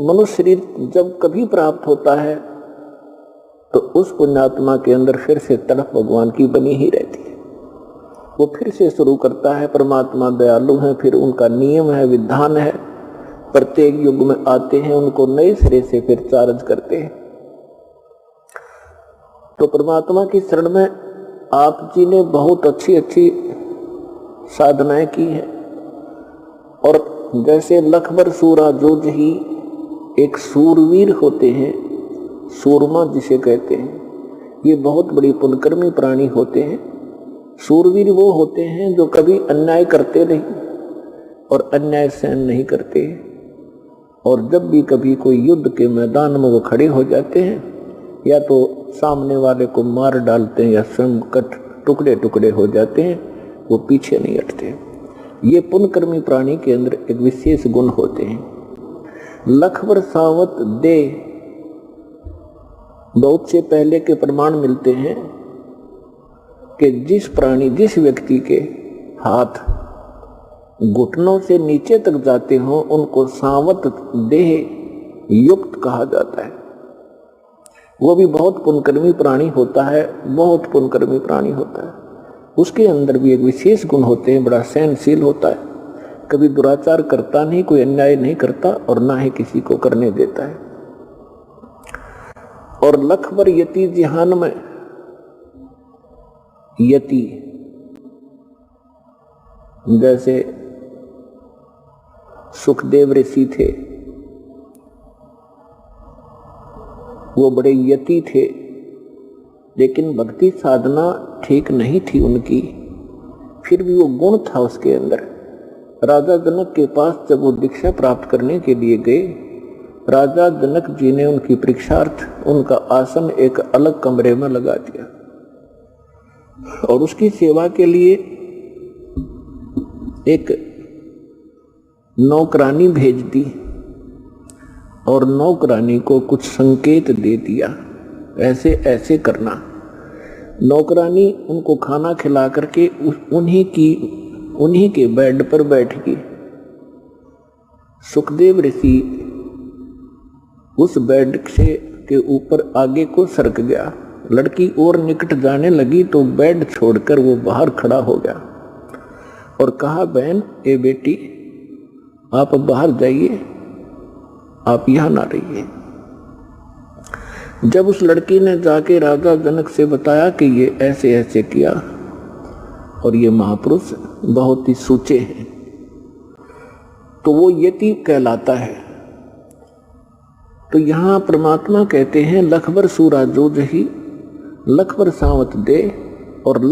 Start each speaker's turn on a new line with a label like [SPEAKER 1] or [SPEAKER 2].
[SPEAKER 1] मनुष्य शरीर जब कभी प्राप्त होता है तो उस पुण्यात्मा के अंदर फिर से तड़प भगवान की बनी ही रहती है। वो फिर से शुरू करता है। परमात्मा दयालु है, फिर उनका नियम है, विधान है, प्रत्येक युग में आते हैं, उनको नए सिरे से फिर चार्ज करते हैं। तो परमात्मा की शरण में आप जी ने बहुत अच्छी अच्छी साधनाएं की हैं। और जैसे लखबर सूरा जोज ही एक सूरवीर होते हैं, सूरमा जिसे कहते हैं, ये बहुत बड़ी पुण्यकर्मी प्राणी होते हैं। सूरवीर वो होते हैं जो कभी अन्याय करते नहीं और अन्याय सहन नहीं करते, और जब भी कभी कोई युद्ध के मैदान में वो खड़े हो जाते हैं या तो सामने वाले को मार डालते हैं या स्वयं कट टुकड़े टुकड़े हो जाते हैं, वो पीछे नहीं हटते। ये पुण्यकर्मी प्राणी के अंदर एक विशेष गुण होते हैं। लखबर सावत दे, बहुत से पहले के प्रमाण मिलते हैं कि जिस व्यक्ति के हाथ घुटनों से नीचे तक जाते हो उनको सावत देह युक्त कहा जाता है। वो भी बहुत पुण्यकर्मी प्राणी होता है, बहुत पुण्यकर्मी प्राणी होता है। उसके अंदर भी एक विशेष गुण होते हैं, बड़ा सहनशील होता है, कभी दुराचार करता नहीं, कोई अन्याय नहीं करता और ना ही किसी को करने देता है। और लखबर यति जिहान में, यति जैसे सुखदेव ऋषि थे, वो बड़े यति थे, लेकिन भक्ति साधना ठीक नहीं थी उनकी, फिर भी वो गुण था उसके अंदर। राजा जनक के पास जब वो दीक्षा प्राप्त करने के लिए गए, राजा जनक जी ने उनकी परीक्षार्थ उनका आसन एक अलग कमरे में लगा दिया और उसकी सेवा के लिए एक नौकरानी भेज दी और नौकरानी को कुछ संकेत दे दिया, ऐसे ऐसे करना। नौकरानी उनको खाना खिला करके उन्हीं के बेड पर बैठ गई। सुखदेव ऋषि उस बेड से के ऊपर आगे को सरक गया। लड़की और निकट जाने लगी तो बेड छोड़कर वो बाहर खड़ा हो गया और कहा, बहन ए बेटी, आप बाहर जाइए, आप यहां ना रहिए। जब उस लड़की ने जाके राजा जनक से बताया कि ये ऐसे ऐसे किया और ये महापुरुष बहुत ही सूचे हैं, तो वो यति कहलाता है। तो यहां परमात्मा कहते हैं लखबर सूरा जोज ही, लखबर सावत दे और